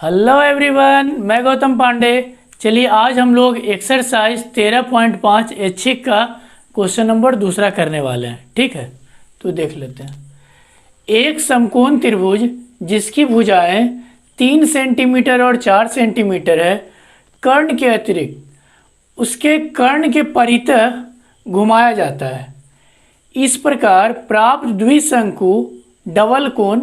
Hello everyone, मैं गौतम पांडे। चलिए आज हम लोग एक्सरसाइज 13.5 ऐच्छिक का क्वेश्चन नंबर दूसरा करने वाले हैं। ठीक है, तो देख लेते हैं। एक समकोण त्रिभुज जिसकी भुजाएं 3 सेंटीमीटर और 4 सेंटीमीटर है, कर्ण के अतिरिक्त उसके कर्ण के परितः घुमाया जाता है। इस प्रकार प्राप्त द्विशंकु डबल कोण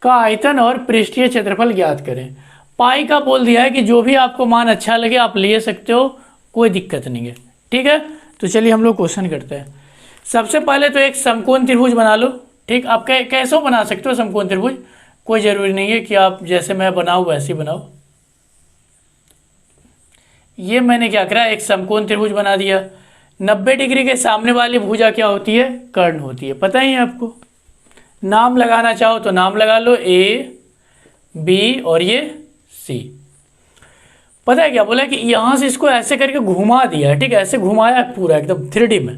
का आयतन और पृष्ठीय क्षेत्रफल ज्ञात करें। पाई का बोल दिया है कि जो भी आपको मान अच्छा लगे आप ले सकते हो, कोई दिक्कत नहीं है। ठीक है, तो चलिए हम लोग क्वेश्चन करते हैं। सबसे पहले तो एक समकोण त्रिभुज बना लो। ठीक, आप कैसे बना सकते हो समकोण त्रिभुज, कोई ज़रूरी नहीं है कि आप जैसे मैं बनाऊँ वैसे ही बनाओ। ये मैंने क्या करा, एक समकोण त्रिभुज बना दिया। 90 डिग्री के सामने वाली भुजा क्या होती है, कर्ण होती है, पता ही है आपको। नाम लगाना चाहो तो नाम लगा लो, ए बी और ये सी। पता है क्या बोला कि यहाँ से इसको ऐसे करके घुमा दिया है। ठीक है, ऐसे घुमाया है पूरा एकदम 3D में।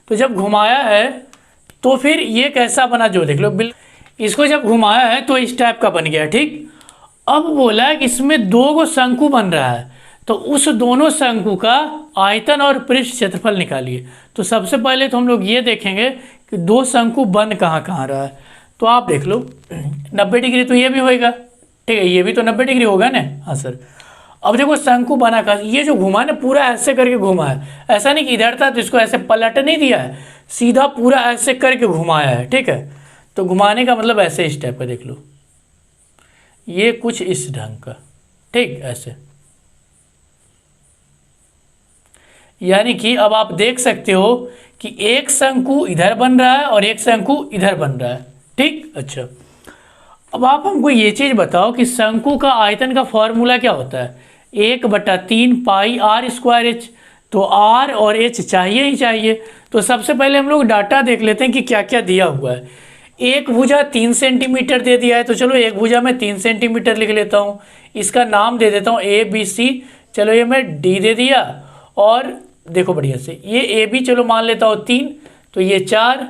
तो जब घुमाया है तो फिर ये कैसा बना, जो देख लो। इसको जब घुमाया है तो इस टाइप का बन गया। ठीक, अब बोला है कि इसमें दो गो शंकु बन रहा है, तो उस दोनों शंकु का आयतन और पृष्ठ क्षेत्रफल निकालिए। तो सबसे पहले तो हम लोग ये देखेंगे कि दो शंकु बन कहाँ कहाँ रहा है। तो आप देख लो 90 डिग्री तो ये भी होएगा। ठीक है, ये भी तो 90 डिग्री होगा ना। हाँ सर। अब देखो शंकु बना का, ये जो घुमा ना पूरा ऐसे करके घुमा है। ऐसा नहीं कि इधर था तो इसको ऐसे पलट नहीं दिया है, सीधा पूरा ऐसे करके घुमाया है। ठीक है, तो घुमाने का मतलब ऐसे इस टाइप का देख लो, ये कुछ इस ढंग का। ठीक, ऐसे। यानी कि अब आप देख सकते हो कि एक शंकु इधर बन रहा है और एक शंकु इधर बन रहा है। ठीक, अच्छा। अब आप हमको ये चीज़ बताओ कि शंकु का आयतन का फॉर्मूला क्या होता है, 1/3 पाई आर स्क्वायर एच। तो आर और एच चाहिए ही चाहिए। तो सबसे पहले हम लोग डाटा देख लेते हैं कि क्या क्या दिया हुआ है। एक भुजा 3 सेंटीमीटर दे दिया है, तो चलो एक भुजा में 3 सेंटीमीटर लिख लेता हूँ। इसका नाम दे देता हूँ ए बी सी। चलो ये मैं डी दे दिया। और देखो बढ़िया से ये ए बी चलो मान लेता हूँ 3, तो ये 4।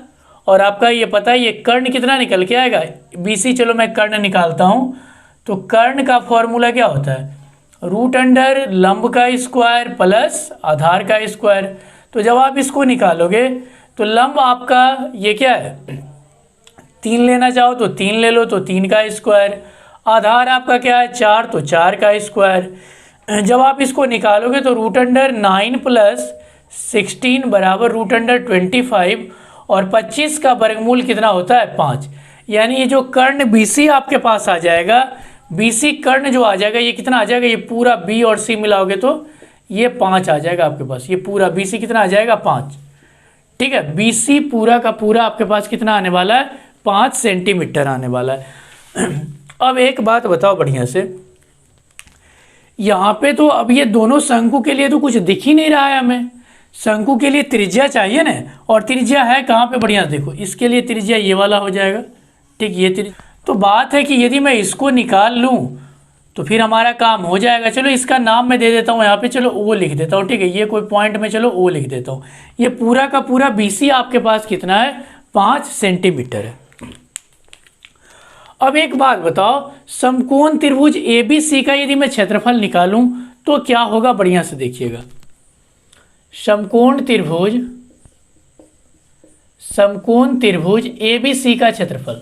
और आपका ये पता है ये कर्ण कितना निकल के आएगा, बी सी। चलो मैं कर्ण निकालता हूँ। तो कर्ण का फॉर्मूला क्या होता है, √अंडर लंब का स्क्वायर प्लस आधार का स्क्वायर। तो जब आप इसको निकालोगे तो लंब आपका ये क्या है, 3 लेना चाहो तो 3 ले लो, तो 3 का स्क्वायर। आधार आपका क्या है 4, तो 4 का स्क्वायर। जब आप इसको निकालोगे तो √9 + 16 बराबर √25 और 25 का वर्गमूल कितना होता है 5। यानी ये जो कर्ण BC आपके पास आ जाएगा, BC कर्ण जो आ जाएगा ये कितना आ जाएगा, ये पूरा B और C मिलाओगे तो ये 5 आ जाएगा आपके पास। ये पूरा BC कितना आ जाएगा 5। ठीक है, BC पूरा का पूरा आपके पास कितना आने वाला है, 5 सेंटीमीटर आने वाला है। अब एक बात बताओ बढ़िया से, यहाँ पे तो अब ये दोनों शंकु के लिए तो कुछ दिख ही नहीं रहा है हमें। शंकु के लिए त्रिज्या चाहिए ना, और त्रिज्या है कहाँ पे, बढ़िया देखो इसके लिए त्रिज्या ये वाला हो जाएगा। ठीक, ये त्रिज्या। तो बात है कि यदि मैं इसको निकाल लूँ तो फिर हमारा काम हो जाएगा। चलो इसका नाम मैं दे देता हूँ यहाँ पे, चलो ओ लिख देता हूँ। ठीक है, ये कोई पॉइंट में चलो ओ लिख देता हूँ। ये पूरा का पूरा BC आपके पास कितना है, 5 सेंटीमीटर है। अब एक बात बताओ, समकोण त्रिभुज ABC का यदि मैं क्षेत्रफल निकालूं तो क्या होगा, बढ़िया से देखिएगा। समकोण त्रिभुज ABC का क्षेत्रफल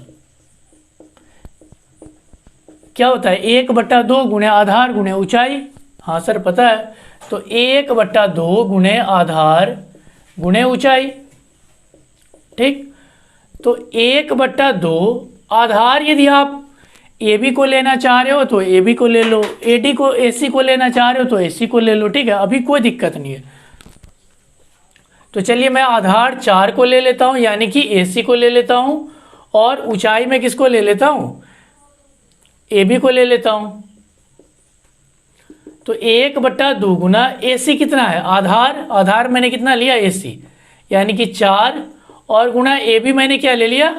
क्या होता है, 1/2 गुणे आधार गुणे ऊंचाई। हाँ सर पता है, तो 1/2 गुणे आधार गुणे ऊंचाई। ठीक, तो 1/2 आधार, यदि आप AB को लेना चाह रहे हो तो AB को ले लो, AC को लेना चाह रहे हो तो AC को ले लो। ठीक है, अभी कोई दिक्कत नहीं है। तो चलिए मैं आधार 4 को ले लेता हूँ, यानी कि AC को ले लेता हूँ, और ऊंचाई में किसको ले लेता हूँ, AB को ले लेता हूँ। तो 1/2 गुना AC कितना है, आधार मैंने कितना लिया AC, यानी कि 4, और गुना AB मैंने क्या ले लिया,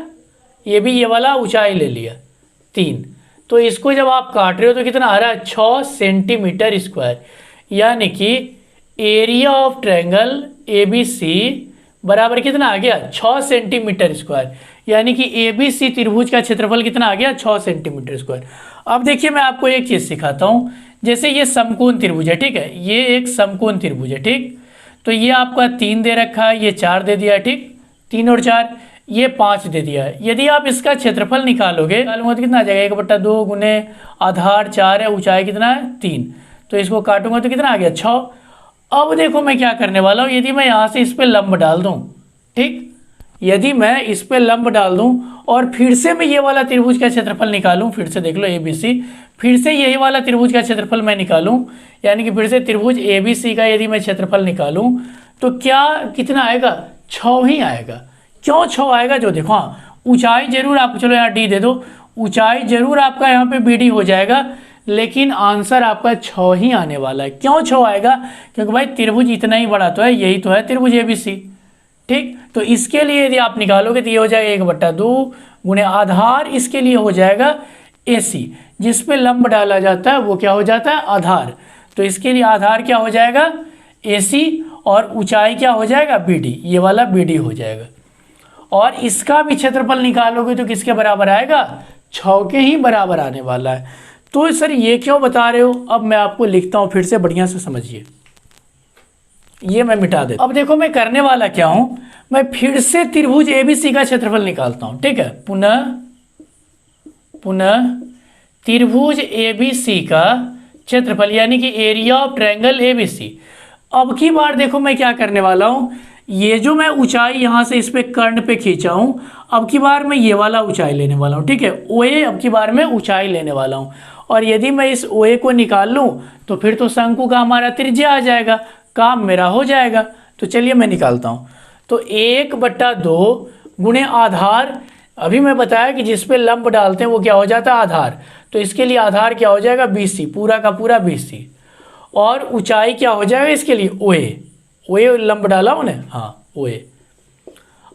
ये भी ये वाला ऊंचाई ले लिया 3। तो इसको जब आप काट रहे हो तो कितना आ रहा है, 6 सेंटीमीटर स्क्वायर। यानी कि एरिया ऑफ ट्रायंगल ABC बराबर कितना आ गया 6 सेंटीमीटर स्क्वायर। यानी कि ABC त्रिभुज का क्षेत्रफल कितना आ गया 6 सेंटीमीटर स्क्वायर। अब देखिए मैं आपको एक चीज़ सिखाता हूँ। जैसे ये समकोण त्रिभुज है, ठीक है, ये एक समकोण त्रिभुज है, ठीक। तो ये आपका 3 दे रखा है, ये 4 दे दिया है, ठीक, 3 और 4, ये 5 दे दिया है। यदि आप इसका क्षेत्रफल निकालोगे तो कितना आ जाएगा 1/2 गुने आधार 4 है, ऊंचाई कितना है 3, तो इसको काटूंगा तो कितना आ गया 6। अब देखो मैं क्या करने वाला हूँ, यदि मैं यहाँ से इस पर लंब डाल दूँ, ठीक, यदि मैं इस पर लंब डाल दूँ और फिर से मैं ये वाला त्रिभुज का क्षेत्रफल निकालूँ, फिर से देख लो ABC, फिर से यही वाला त्रिभुज का क्षेत्रफल मैं निकालूँ, यानी कि फिर से त्रिभुज ABC का यदि मैं क्षेत्रफल निकालूँ तो क्या कितना आएगा 6 ही आएगा। क्यों 6 आएगा, जो देखो, हाँ ऊंचाई जरूर आप, चलो यहाँ D दे दो, ऊंचाई जरूर आपका यहाँ पे BD हो जाएगा, लेकिन आंसर आपका 6 ही आने वाला है। क्यों 6 आएगा, क्योंकि भाई त्रिभुज इतना ही बड़ा तो है, यही तो है त्रिभुज ABC, ठीक। तो इसके लिए यदि आप निकालोगे तो ये हो जाएगा 1/2 गुणे आधार, इसके लिए हो जाएगा AC, जिस पे लंब डाला जाता है वो क्या हो जाता है आधार। तो इसके लिए आधार क्या हो जाएगा AC, और ऊंचाई क्या हो जाएगा BD, ये वाला BD हो जाएगा। और इसका भी क्षेत्रफल निकालोगे तो किसके बराबर आएगा 6 के ही बराबर आने वाला है। तो सर ये क्यों बता रहे हो, अब मैं आपको लिखता हूँ, फिर से बढ़िया से समझिए, ये मैं मिटा देता हूँ। अब देखो मैं करने वाला क्या हूँ, मैं फिर से त्रिभुज ABC का क्षेत्रफल निकालता हूँ, ठीक है, पुनः त्रिभुज ABC का क्षेत्रफल, यानी कि एरिया ऑफ ट्रायंगल ABC। अब की बार देखो मैं क्या करने वाला हूँ, ये जो मैं ऊंचाई यहाँ से इस पे कर्ण पे खींचा हूँ, अब की बार मैं ये वाला ऊंचाई लेने वाला हूँ, ठीक है, OA अब की बार मैं ऊंचाई लेने वाला हूँ। और यदि मैं इस OA को निकाल लूँ तो फिर तो शंकु का हमारा त्रिज्या आ जाएगा, काम मेरा हो जाएगा। तो चलिए मैं निकालता हूँ। तो 1/2 गुणे आधार, अभी मैं बताया कि जिस पे लंब डालते हैं वो क्या हो जाता है आधार, तो इसके लिए आधार क्या हो जाएगा BC, पूरा का पूरा BC, और ऊंचाई क्या हो जाएगा इसके लिए OA लंब डाला उन्हें, हाँ OA।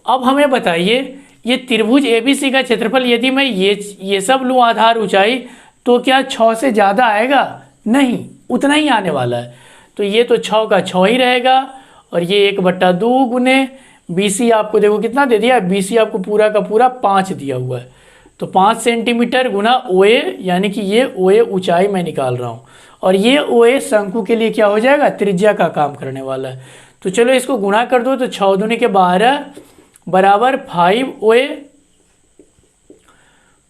अब हमें बताइए ये त्रिभुज ABC का क्षेत्रफल, यदि मैं ये सब लूँ आधार ऊंचाई, तो क्या 6 से ज़्यादा आएगा, नहीं, उतना ही आने वाला है। तो ये तो 6 का 6 ही रहेगा, और ये 1/2 गुने BC आपको देखो कितना दे दिया है, BC आपको पूरा का पूरा 5 दिया हुआ है, तो 5 सेंटीमीटर गुना OA, यानी कि ये OA ऊंचाई मैं निकाल रहा हूँ, और ये OA शंकु के लिए क्या हो जाएगा त्रिज्या का काम करने वाला है। तो चलो इसको गुणा कर दो, तो 6 दूनी के 12 बराबर 5OA,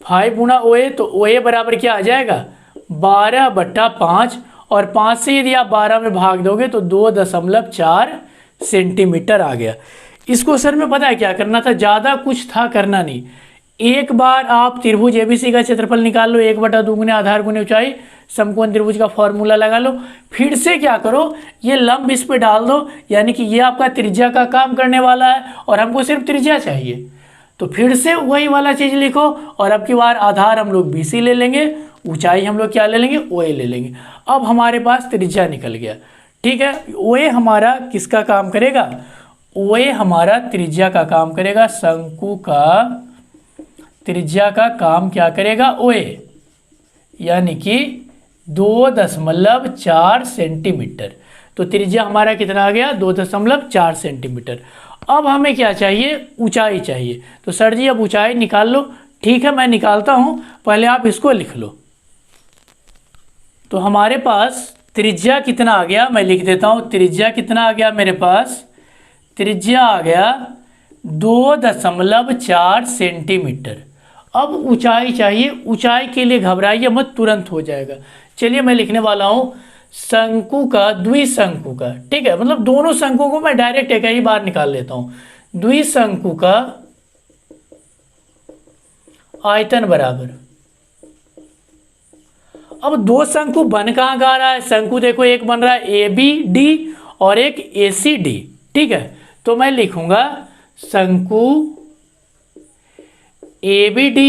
5 गुना OA, तो OA बराबर क्या आ जाएगा 12/5, और 5 से यदि आप 12 में भाग दोगे तो 2.4 सेंटीमीटर आ गया। इसको सर में पता है क्या करना था, ज़्यादा कुछ था करना नहीं, एक बार आप त्रिभुज ABC का क्षेत्रफल निकाल लो, 1/2 गुने आधार गुने ऊंचाई, समकोण त्रिभुज का फॉर्मूला लगा लो, फिर से क्या करो ये लंब इस पे डाल दो, यानी कि ये आपका त्रिज्या का काम करने वाला है, और हमको सिर्फ त्रिज्या चाहिए, तो फिर से वही वाला चीज़ लिखो, और अब की बार आधार हम लोग BC ले लेंगे, ऊंचाई हम लोग क्या ले लेंगे OA ले लेंगे। अब हमारे पास त्रिज्या निकल गया, ठीक है। OA हमारा किसका काम करेगा, OA हमारा त्रिज्या का काम करेगा, शंकु का त्रिज्या का काम क्या करेगा OA, यानी कि 2.4 सेंटीमीटर। तो त्रिज्या हमारा कितना आ गया 2.4 सेंटीमीटर। अब हमें क्या चाहिए, ऊंचाई चाहिए। तो सर जी अब ऊंचाई निकाल लो, ठीक है मैं निकालता हूं, पहले आप इसको लिख लो। तो हमारे पास त्रिज्या कितना आ गया, मैं लिख देता हूं, त्रिज्या कितना आ गया मेरे पास, त्रिज्या आ गया 2.4 सेंटीमीटर। अब ऊंचाई चाहिए, ऊंचाई के लिए घबराइए मत, तुरंत हो जाएगा। चलिए मैं लिखने वाला हूं शंकु का, द्विशंकु का, ठीक है, मतलब दोनों शंकु को मैं डायरेक्ट एक ही बार निकाल लेता हूं। द्विशंकु का आयतन बराबर, अब दो शंकु बन कहां गा रहा है, शंकु देखो एक बन रहा है ABD और एक ACD, ठीक है। तो मैं लिखूंगा शंकु ABD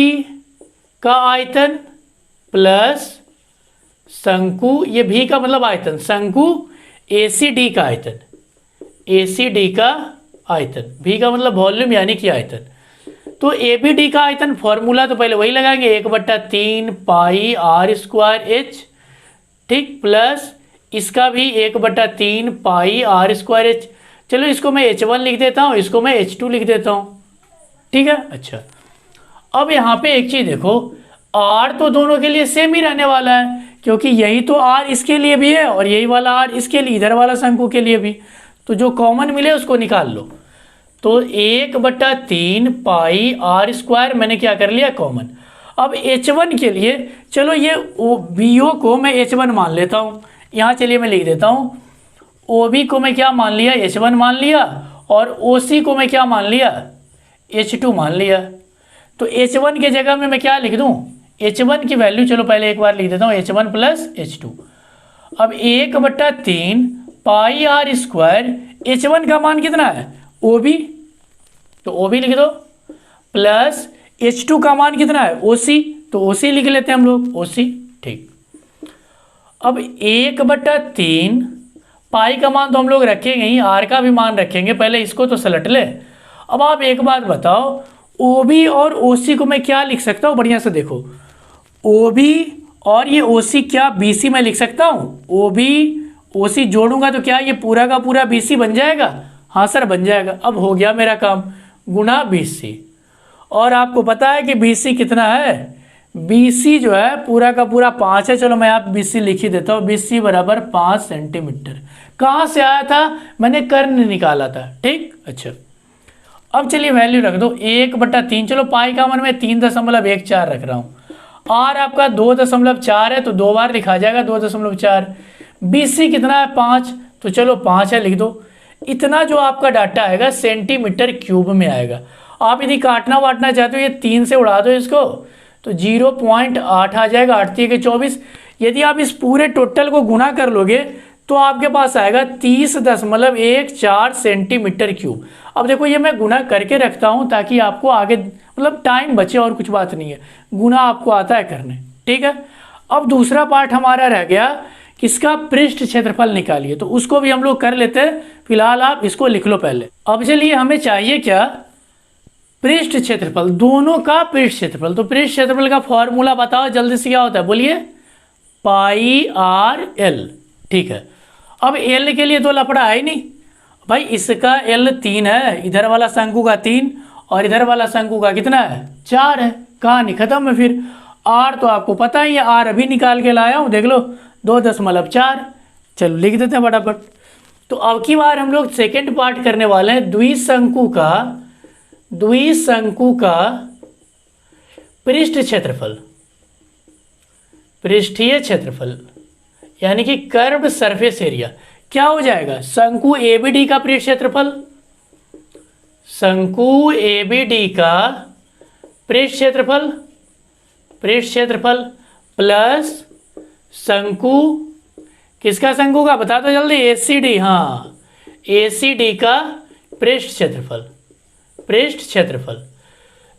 का आयतन प्लस शंकु, ये भी का मतलब आयतन, शंकु ACD का आयतन, ACD का आयतन, भी का मतलब वॉल्यूम यानी कि आयतन। तो ABD का आयतन फॉर्मूला तो पहले वही लगाएंगे, 1/3 पाई r²h, ठीक, प्लस इसका भी 1/3 पाई r²h। चलो इसको मैं H1 लिख देता हूँ, इसको मैं H2 लिख देता हूँ, ठीक है। अच्छा, अब यहाँ पे एक चीज़ देखो, R तो दोनों के लिए सेम ही रहने वाला है, क्योंकि यही तो R इसके लिए भी है और यही वाला R इसके लिए, इधर वाला शंकु के लिए भी। तो जो कॉमन मिले उसको निकाल लो। तो 1/3 पाई R² मैंने क्या कर लिया, कॉमन। अब H1 के लिए चलो ये BO को मैं H1 मान लेता हूँ, यहाँ चलिए मैं लिख देता हूँ, OB को मैं क्या मान लिया, H1 मान लिया, और OC को मैं क्या मान लिया, H2 मान लिया। तो H1 के जगह में मैं क्या लिख दूँ, H1 की वैल्यू चलो पहले एक बार लिख देता हूँ, H1 + H2। अब 1/3 पाई R², H1 का मान कितना है, OB, तो OB लिख दो, प्लस H2 का मान कितना है, OC, तो OC लिख लेते हैं हम लोग, OC, ठीक। अब 1/3 पाई का मान तो हम लोग रखेंगे ही, R का भी मान रखेंगे, पहले इसको तो सलट ले। अब आप एक बात बताओ, OB और OC को मैं क्या लिख सकता हूँ, बढ़िया से देखो, OB और ये OC क्या BC में लिख सकता हूँ, OB OC जोड़ूंगा तो क्या ये पूरा का पूरा BC बन जाएगा, हाँ सर बन जाएगा। अब हो गया मेरा काम, गुना BC, और आपको पता है कि BC कितना है, BC जो है पूरा का पूरा 5 है, चलो मैं आप BC लिख ही देता हूँ, BC बराबर 5 सेंटीमीटर। कहाँ से आया था, मैंने कर्ण निकाला था, ठीक। अच्छा, अब चलिए वैल्यू रख दो, 1/3, चलो पाई का मान मैं 3.14 रख रहा हूँ, R आपका 2.4 है तो 2 बार लिखा जाएगा 2.4, BC कितना है 5, तो चलो 5 है लिख दो। इतना जो आपका डाटा आएगा सेंटीमीटर क्यूब में आएगा। आप यदि काटना वाटना चाहते हो, ये 3 से उड़ा दो इसको, तो 0.8 आ जाएगा, 8 × 24। यदि आप इस पूरे टोटल को गुना कर लोगे तो आपके पास आएगा 30.14 सेंटीमीटर क्यूब। अब देखो ये मैं गुना करके रखता हूँ ताकि आपको आगे मतलब टाइम बचे, और कुछ बात नहीं है, गुना आपको आता है करने, ठीक है। अब दूसरा पार्ट हमारा रह गया, किसका, पृष्ठ क्षेत्रफल निकालिए, तो उसको भी हम लोग कर लेते हैं। फिलहाल आप इसको लिख लो पहले। अब चलिए हमें चाहिए क्या, पृष्ठ क्षेत्रफल, दोनों का पृष्ठ क्षेत्रफल। तो पृष्ठ क्षेत्रफल का फॉर्मूला बताओ जल्दी से, क्या होता है बोलिए, πr/l, ठीक है। अब L के लिए तो लफड़ा है ही नहीं भाई, इसका L 3 है, इधर वाला शंकु का 3 और इधर वाला शंकु का कितना है, 4 है, कहानी खत्म है। फिर R तो आपको पता ही है, R अभी निकाल के लाया हूँ, देख लो 2.4, चलो लिख देते हैं फटाफट। तो अब की बार हम लोग सेकेंड पार्ट करने वाले हैं, द्विशंकु का पृष्ठ क्षेत्रफल, पृष्ठीय क्षेत्रफल, यानी कि कर्व सरफेस एरिया। क्या हो जाएगा, शंकु ABD का पृष्ठ क्षेत्रफल, शंकु ABD का पृष्ठ क्षेत्रफल प्लस शंकु, किसका शंकु का बता दो जल्दी, ACD, हाँ ACD का पृष्ठ क्षेत्रफल।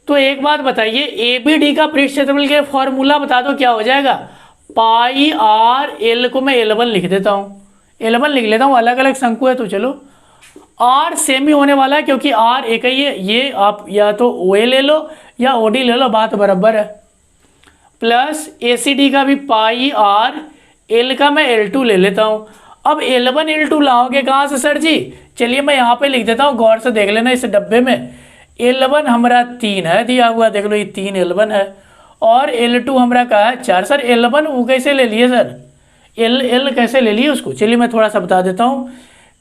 तो एक बात बताइए, ABD का पृष्ठ क्षेत्रफल के फॉर्मूला बता दो क्या हो जाएगा, πr/l को मैं L1 लिख देता हूँ, L1 लिख लेता हूँ, अलग अलग शंकु है तो चलो R सेम ही होने वाला है क्योंकि R एक ही है, ये आप या तो OA ले लो या OD ले लो, बात बराबर है। प्लस ACD का भी πr/l का मैं L2 ले लेता हूँ। अब L1 L2 लाओगे कहाँ से सर जी, चलिए मैं यहाँ पे लिख देता हूँ, गौर से देख लेना इस डब्बे में। L1 हमारा 3 है दिया हुआ, देख लो ये 3 L1 है, और L2 हमारा का है 4। सर L1 वो कैसे ले लिए सर, L कैसे ले लिए उसको, चलिए मैं थोड़ा सा बता देता हूँ।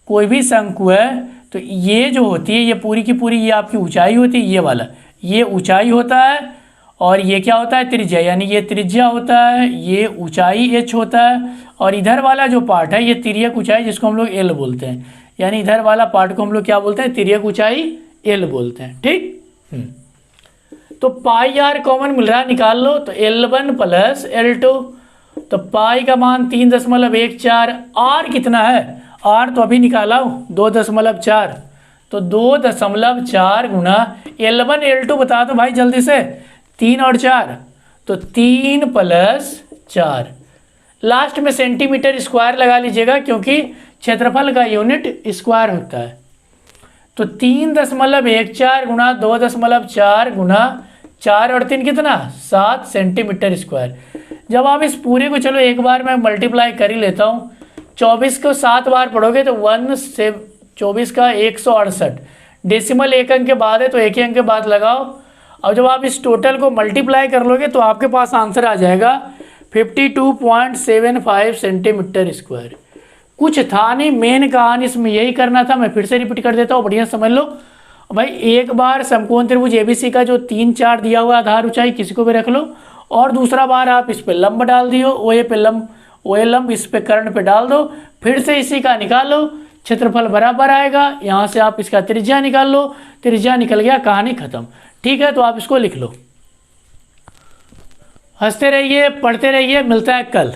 कोई भी शंकु है तो ये जो होती है, ये पूरी की पूरी ये आपकी ऊंचाई होती है, ये वाला ये ऊंचाई होता है, और ये क्या होता है, त्रिज्या, यानी ये त्रिज्या होता है, ये ऊंचाई h होता है, और इधर वाला जो पार्ट है ये तिर्यक ऊंचाई जिसको हम लोग L बोलते हैं, यानी इधर वाला पार्ट को हम लोग क्या बोलते हैं, तिर्यक ऊंचाई L बोलते हैं, ठीक। तो πr कॉमन मिल रहा है, निकाल लो, तो L1 + L2, तो पाई का मान 3.14, R कितना है, R तो अभी निकाला हूँ 2.4, तो 2.4 गुना L1 L2 बता दो भाई जल्दी से, 3 और 4, तो 3 + 4, लास्ट में सेंटीमीटर स्क्वायर लगा लीजिएगा क्योंकि क्षेत्रफल का यूनिट स्क्वायर होता है। तो 3.14 गुना 2.4 गुना 4 और 3 कितना, 7 सेंटीमीटर स्क्वायर। जब आप इस पूरे को चलो एक बार मैं मल्टीप्लाई कर ही लेता हूँ, 24 को 7 बार पढ़ोगे तो 24 का 168, डेसिमल एक अंक के बाद है तो एक ही अंक के बाद लगाओ। अब जब आप इस टोटल को मल्टीप्लाई कर लोगे तो आपके पास आंसर आ जाएगा 52.75 सेंटीमीटर स्क्वायर। कुछ था नहीं, मेन कहानी इसमें यही करना था। मैं फिर से रिपीट कर देता हूँ, बढ़िया समझ लो भाई। एक बार समकोण त्रिभुज एबीसी का जो 3 4 दिया हुआ आधार ऊंचाई किसी को भी रख लो, और दूसरा बार आप इस पे लंब डाल दियो, ओए पे लंब, ओए लंब इस पे कर्ण पे डाल दो, फिर से इसी का निकालो, क्षेत्रफल बराबर आएगा। यहाँ से आप इसका त्रिज्या निकाल लो, त्रिज्या निकल गया, कहानी खत्म। ठीक है, तो आप इसको लिख लो। हंसते रहिए, पढ़ते रहिए, मिलता है कल।